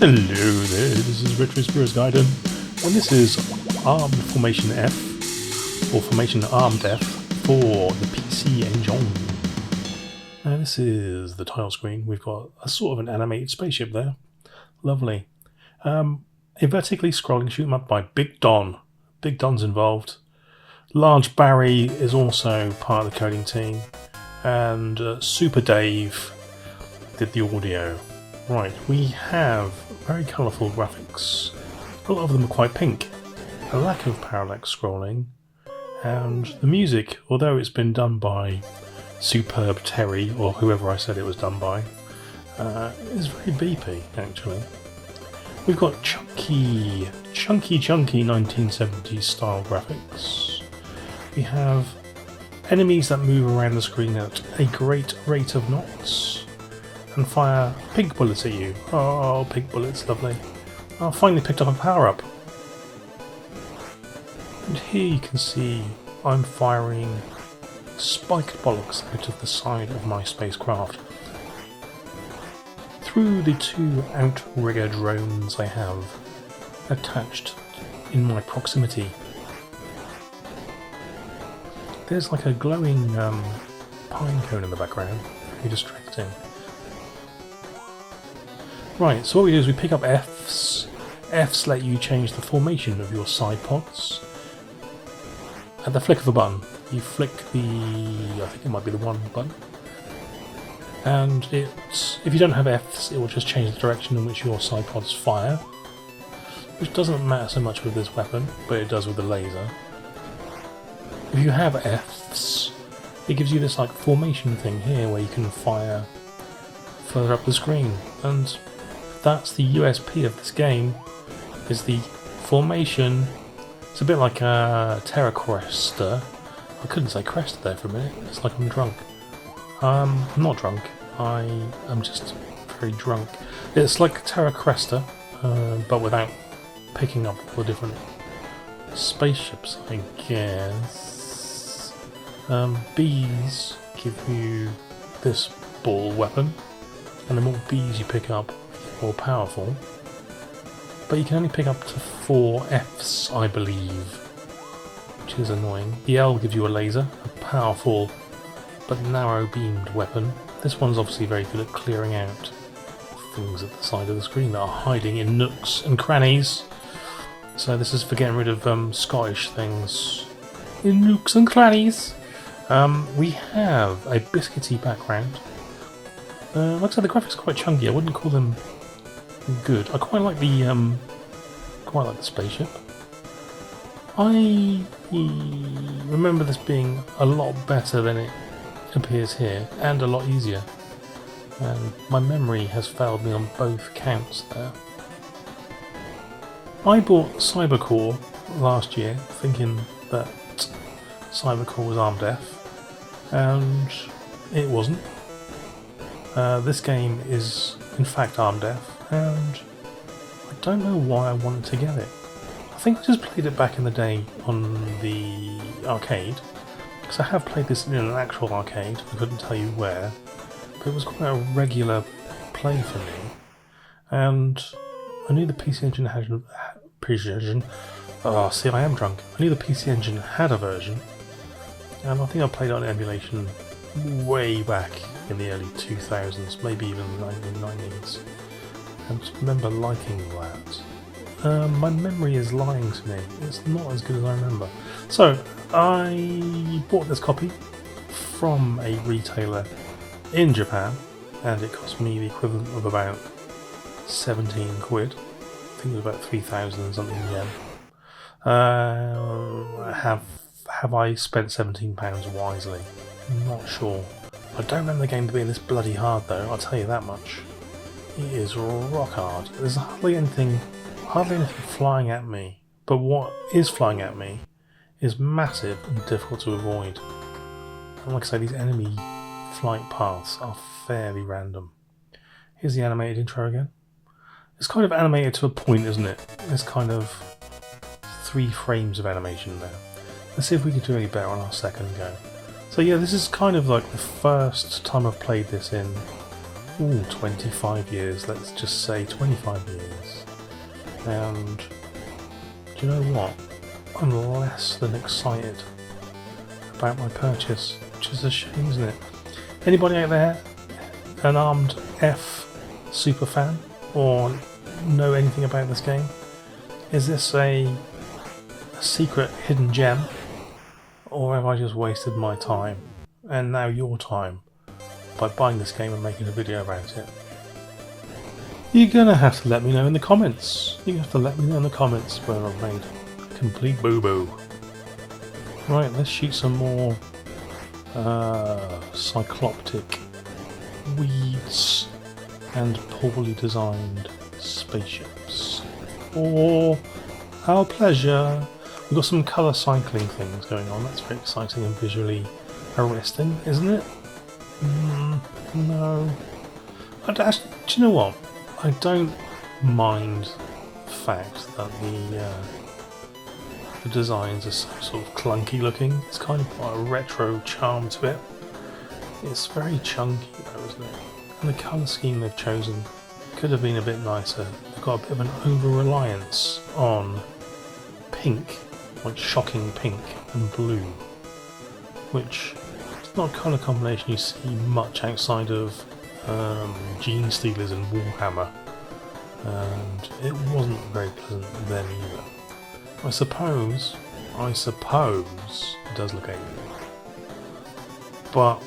Hello there, this is Retro Spirits Gaiden, and this is Armed Formation F, or Formation Armed F, for the PC Engine. Now this is the title screen. We've got a sort of an animated spaceship there. Lovely. A vertically scrolling shoot 'em up by Big Don. Big Don's involved. Large Barry is also part of the coding team, and Super Dave did the audio. Right, we have very colourful graphics. A lot of them are quite pink. A lack of parallax scrolling, and the music, although it's been done by Superb Terry, or whoever I said it was done by, is very beepy actually. We've got chunky 1970s style graphics. We have enemies that move around the screen at a great rate of knots and fire pink bullets at you. Oh, pink bullets, lovely. I finally picked up a power-up. And here you can see I'm firing spiked bollocks out of the side of my spacecraft through the two outrigger drones I have attached in my proximity. There's like a glowing pine cone in the background, very distracting. Right, so what we do is we pick up Fs. Fs let you change the formation of your side pods. At the flick of a button, you flick the, I think it might be the 1 button, and if you don't have Fs, it will just change the direction in which your side pods fire, which doesn't matter so much with this weapon, but it does with the laser. If you have Fs, it gives you this like formation thing here where you can fire further up the screen, and that's the USP of this game, is the formation. It's a bit like a Terra Cresta. I couldn't say Cresta there for a minute, it's like I'm drunk. I'm not drunk, I am just very drunk. It's like Terra Cresta, but without picking up all the different spaceships, I guess. Bees give you this ball weapon, and the more bees you pick up, the more powerful. But you can only pick up to 4 Fs, I believe, which is annoying. The L gives you a laser, a powerful but narrow-beamed weapon. This one's obviously very good at clearing out things at the side of the screen that are hiding in nooks and crannies. So this is for getting rid of Scottish things in nooks and crannies. We have a biscuity background. Like I said, the graphics are quite chunky. I wouldn't call them good. I quite like the spaceship. I remember this being a lot better than it appears here, and a lot easier. And my memory has failed me on both counts there. I bought Cybercore last year, thinking that Cybercore was Armed F, and it wasn't. This game is in fact Armed F, and I don't know why I wanted to get it. I think I just played it back in the day on the arcade, because I have played this in an actual arcade. I couldn't tell you where, but it was quite a regular play for me, and I knew the PC Engine had I am drunk. I knew the PC Engine had a version, and I think I played it on emulation way back in the early 2000s, maybe even the 1990s, and I remember liking that. My memory is lying to me, it's not as good as I remember. So I bought this copy from a retailer in Japan, and it cost me the equivalent of about 17 quid. I think it was about 3,000 and something yen. Have I spent £17 wisely? I'm not sure. I don't remember the game being this bloody hard though, I'll tell you that much. It is rock hard. There's hardly anything flying at me, but what is flying at me is massive and difficult to avoid. And like I say, these enemy flight paths are fairly random. Here's the animated intro again. It's kind of animated to a point, isn't it? There's kind of 3 frames of animation there. Let's see if we can do any better on our second go. So yeah, this is kind of like the first time I've played this in Ooh, 25 years. Let's just say 25 years. And do you know what? I'm less than excited about my purchase, which is a shame, isn't it? Anybody out there, an armed F super fan, or know anything about this game? Is this a secret hidden gem, or have I just wasted my time and now your time by buying this game and making a video about it? You're gonna have to let me know in the comments. You're gonna have to let me know in the comments where I've made a complete boo-boo. Right, let's shoot some more cycloptic weeds and poorly designed spaceships for our pleasure. We've got some colour cycling things going on. That's very exciting and visually arresting, isn't it? No. Do you know what? I don't mind the fact that the designs are so sort of clunky looking. It's kind of got a retro charm to it. It's very chunky though, isn't it? And the colour scheme they've chosen could have been a bit nicer. They've got a bit of an over-reliance on pink, like shocking pink and blue, which is not a colour combination you see much outside of Gene Stealers and Warhammer, and it wasn't very pleasant then either. I suppose it does look alien, but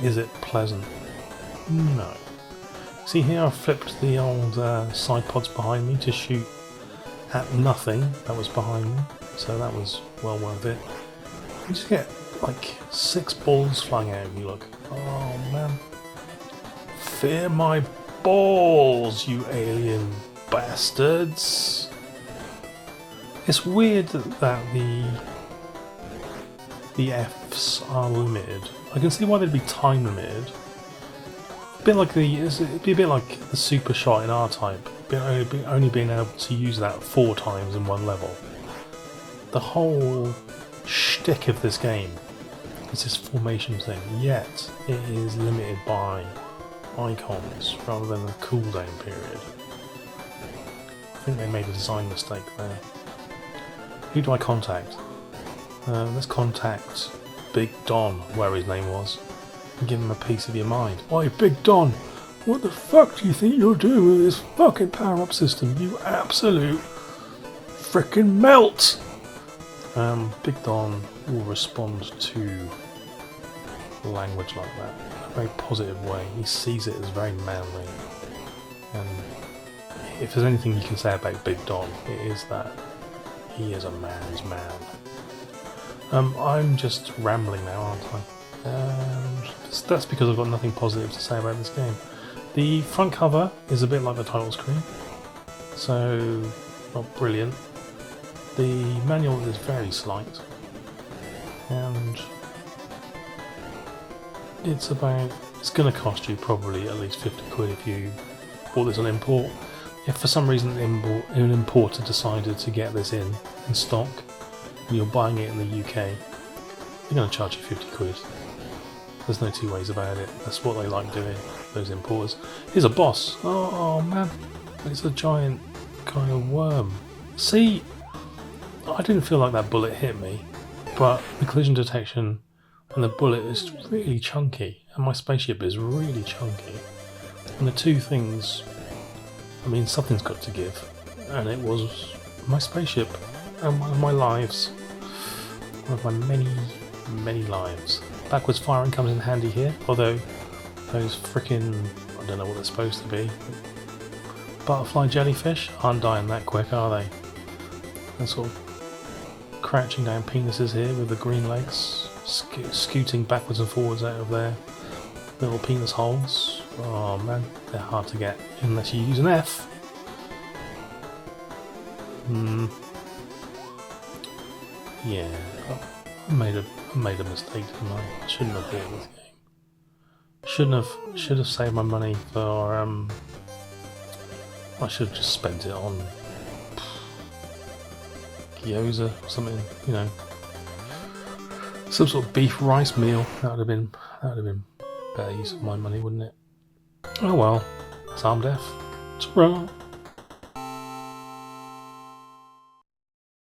is it pleasant? No. See here, I've flipped the old side pods behind me to shoot at nothing that was behind me, so that was well worth it. You just get like 6 balls flying out of you, look. Oh man. Fear my balls, you alien bastards. It's weird that the Fs are limited. I can see why they'd be time limited. It'd be a bit like the super shot in R-Type, only being able to use that 4 times in one level. The whole shtick of this game is this formation thing, yet it is limited by icons rather than a cooldown period. I think they made a design mistake there. Who do I contact? Let's contact Big Don, where his name was, and give him a piece of your mind. Oi, Big Don, what the fuck do you think you're doing with this fucking power-up system? You absolute frickin' melt! Big Don will respond to language like that in a very positive way. He sees it as very manly, and if there's anything you can say about Big Don, it is that he is a man's man. I'm just rambling now, aren't I? That's because I've got nothing positive to say about this game. The front cover is a bit like the title screen, so not brilliant. The manual is very slight, and it's going to cost you probably at least 50 quid if you bought this on import. If for some reason an importer decided to get this in stock and you're buying it in the UK, they're going to charge you 50 quid. There's no two ways about it. That's what they like doing, those importers. Here's a boss. Oh man, it's a giant kind of worm. See, I didn't feel like that bullet hit me, but the collision detection and the bullet is really chunky, and my spaceship is really chunky. And the two things, I mean, something's got to give, and it was my spaceship and one of my lives. One of my many, many lives. Backwards firing comes in handy here, although those frickin', I don't know what they're supposed to be, butterfly jellyfish aren't dying that quick, are they? They're sort of crouching down penises here with the green legs, scooting backwards and forwards out of their little penis holes. Oh man, they're hard to get unless you use an F. Yeah, I made a mistake, didn't I? I shouldn't have bought this game. Should have saved my money for I should have just spent it on gyoza or something, you know, some sort of beef rice meal. That would have been better use of my money, wouldn't it? Oh well, that's arm death. Ta-ra!